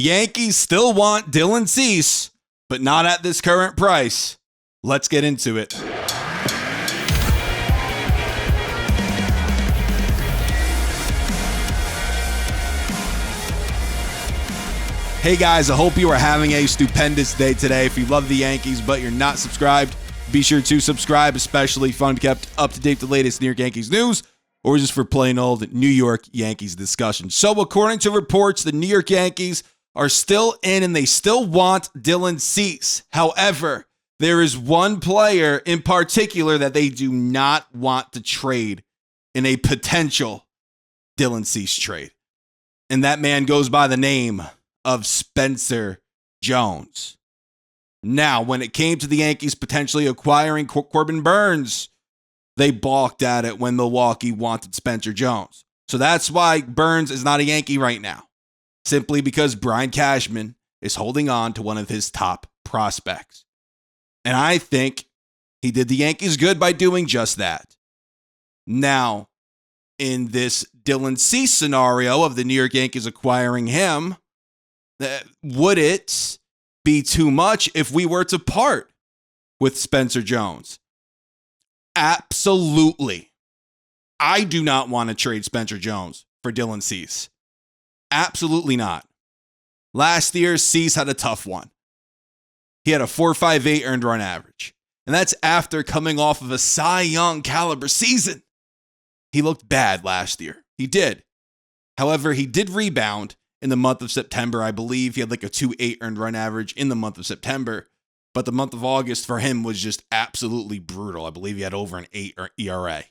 Yankees still want Dylan Cease, but not at this current price. Let's get into it. Hey guys, I hope you are having a stupendous day today. If you love the Yankees but you're not subscribed, be sure to subscribe, especially if you want to be kept up to date with the latest New York Yankees news or just for plain old New York Yankees discussion. So according to reports, the New York Yankees are still in and they still want Dylan Cease. However, there is one player in particular that they do not want to trade in a potential Dylan Cease trade. And that man goes by the name of Spencer Jones. Now, when it came to the Yankees potentially acquiring Corbin Burnes, they balked at it when Milwaukee wanted Spencer Jones. So that's why Burnes is not a Yankee right now, simply because Brian Cashman is holding on to one of his top prospects. And I think he did the Yankees good by doing just that. Now, in this Dylan Cease scenario of the New York Yankees acquiring him, would it be too much if we were to part with Spencer Jones? Absolutely. I do not want to trade Spencer Jones for Dylan Cease. Absolutely not. Last year, Cease had a tough one. He had a 4.58 earned run average. And that's after coming off of a Cy Young caliber season. He looked bad last year. He did. However, he did rebound in the month of September. I believe he had like a 2.8 earned run average in the month of September. But the month of August for him was just absolutely brutal. I believe he had over an 8 ERA.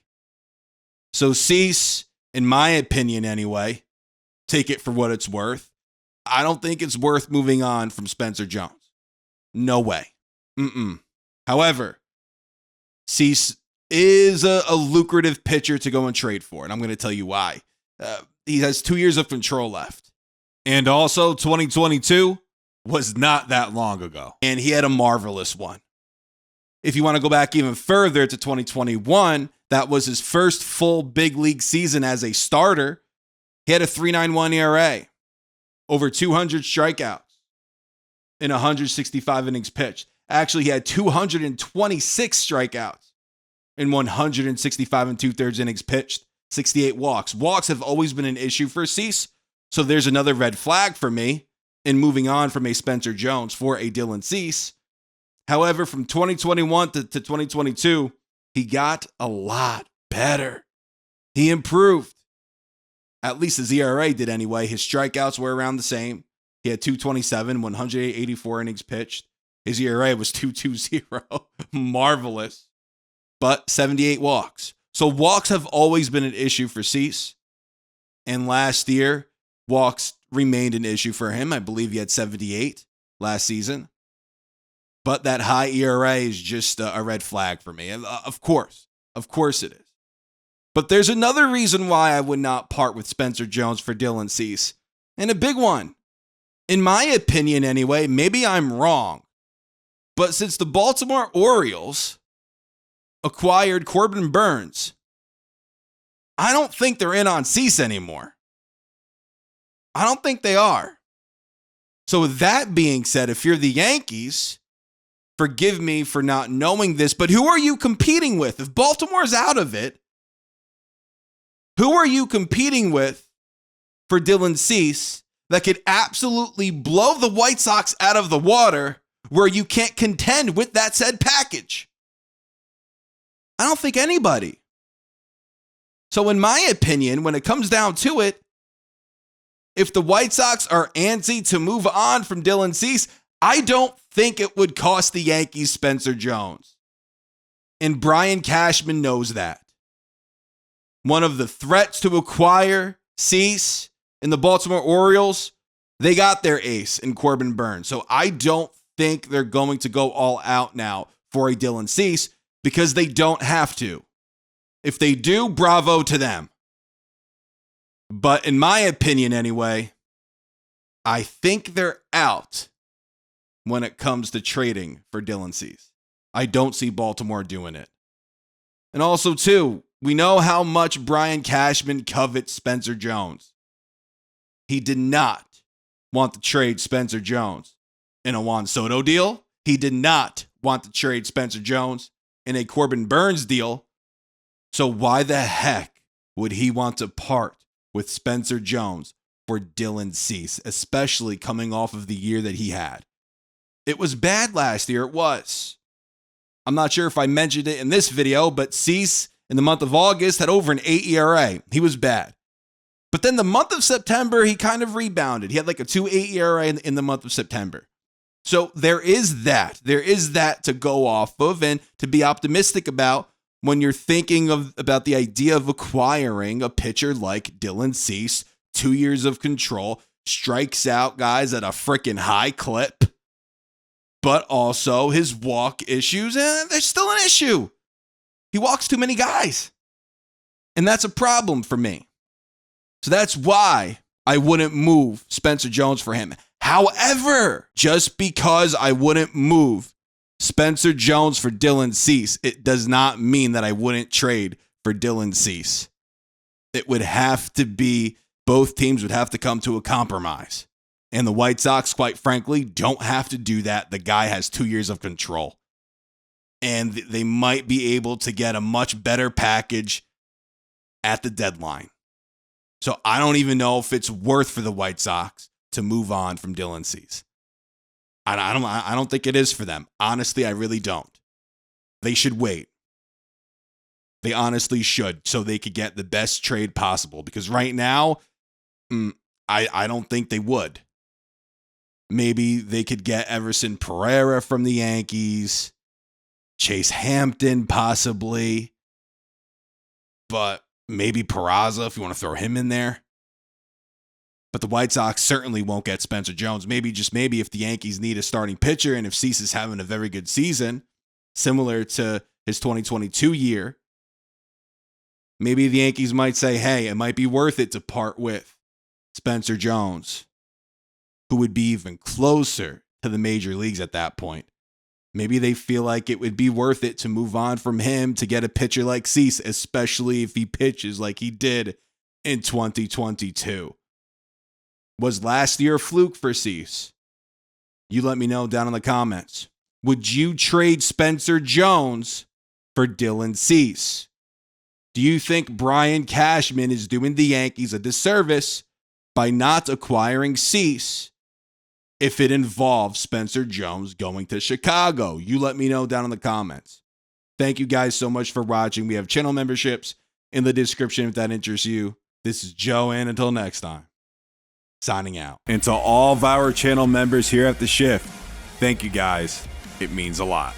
So Cease, in my opinion anyway, take it for what it's worth. I don't think it's worth moving on from Spencer Jones. No way. However, Cease is a lucrative pitcher to go and trade for, and I'm going to tell you why. He has 2 years of control left. And also, 2022 was not that long ago, and he had a marvelous one. If you want to go back even further to 2021, that was his first full big league season as a starter. He had a 3.91 ERA, over 200 strikeouts in 165 innings pitched. Actually, he had 226 strikeouts in 165 and 2/3 innings pitched, 68 walks. Walks have always been an issue for Cease, so there's another red flag for me in moving on from a Spencer Jones for a Dylan Cease. However, from 2021 to 2022, he got a lot better. He improved. At least his ERA did anyway. His strikeouts were around the same. He had 227, 184 innings pitched. His ERA was 2.20. Marvelous. But 78 walks. So walks have always been an issue for Cease. And last year, walks remained an issue for him. I believe he had 78 last season. But that high ERA is just a red flag for me. Of course it is. But there's another reason why I would not part with Spencer Jones for Dylan Cease. And a big one. In my opinion anyway, maybe I'm wrong. But since the Baltimore Orioles acquired Corbin Burnes, I don't think they're in on Cease anymore. I don't think they are. So with that being said, if you're the Yankees, forgive me for not knowing this, but who are you competing with? If Baltimore's out of it, who are you competing with for Dylan Cease that could absolutely blow the White Sox out of the water where you can't contend with that said package? I don't think anybody. So in my opinion, when it comes down to it, if the White Sox are antsy to move on from Dylan Cease, I don't think it would cost the Yankees Spencer Jones. And Brian Cashman knows that. One of the threats to acquire Cease in the Baltimore Orioles, they got their ace in Corbin Burnes. So I don't think they're going to go all out now for a Dylan Cease because they don't have to. If they do, bravo to them. But in my opinion anyway, I think they're out when it comes to trading for Dylan Cease. I don't see Baltimore doing it. And also, too, we know how much Brian Cashman covets Spencer Jones. He did not want to trade Spencer Jones in a Juan Soto deal. He did not want to trade Spencer Jones in a Corbin Burns deal. So why the heck would he want to part with Spencer Jones for Dylan Cease, especially coming off of the year that he had? It was bad last year. It was. I'm not sure if I mentioned it in this video, but Cease in the month of August had over an 8 ERA. He was bad. But then the month of September, he kind of rebounded. He had like a 2.8 ERA in the month of September. So there is that. There is that to go off of and to be optimistic about when you're thinking about the idea of acquiring a pitcher like Dylan Cease, 2 years of control, strikes out guys at a freaking high clip, but also his walk issues, and there's still an issue. He walks too many guys, and that's a problem for me. So that's why I wouldn't move Spencer Jones for him. However, just because I wouldn't move Spencer Jones for Dylan Cease, it does not mean that I wouldn't trade for Dylan Cease. It would have to be, both teams would have to come to a compromise. And the White Sox, quite frankly, don't have to do that. The guy has 2 years of control. And they might be able to get a much better package at the deadline. So I don't even know if it's worth for the White Sox to move on from Dylan Cease. I don't think it is for them. Honestly, I really don't. They should wait. They honestly should, so they could get the best trade possible. Because right now, I don't think they would. Maybe they could get Everson Pereira from the Yankees, Chase Hampton possibly, but maybe Peraza if you want to throw him in there. But the White Sox certainly won't get Spencer Jones. Maybe, just maybe, if the Yankees need a starting pitcher and if Cease is having a very good season, similar to his 2022 year, maybe the Yankees might say, hey, it might be worth it to part with Spencer Jones, who would be even closer to the major leagues at that point. Maybe they feel like it would be worth it to move on from him to get a pitcher like Cease, especially if he pitches like he did in 2022. Was last year a fluke for Cease? You let me know down in the comments. Would you trade Spencer Jones for Dylan Cease? Do you think Brian Cashman is doing the Yankees a disservice by not acquiring Cease if it involves Spencer Jones going to Chicago? You let me know down in the comments. Thank you guys so much for watching. We have channel memberships in the description if that interests you. This is Joe, and until next time, signing out. And to all of our channel members here at The Shift, thank you guys. It means a lot.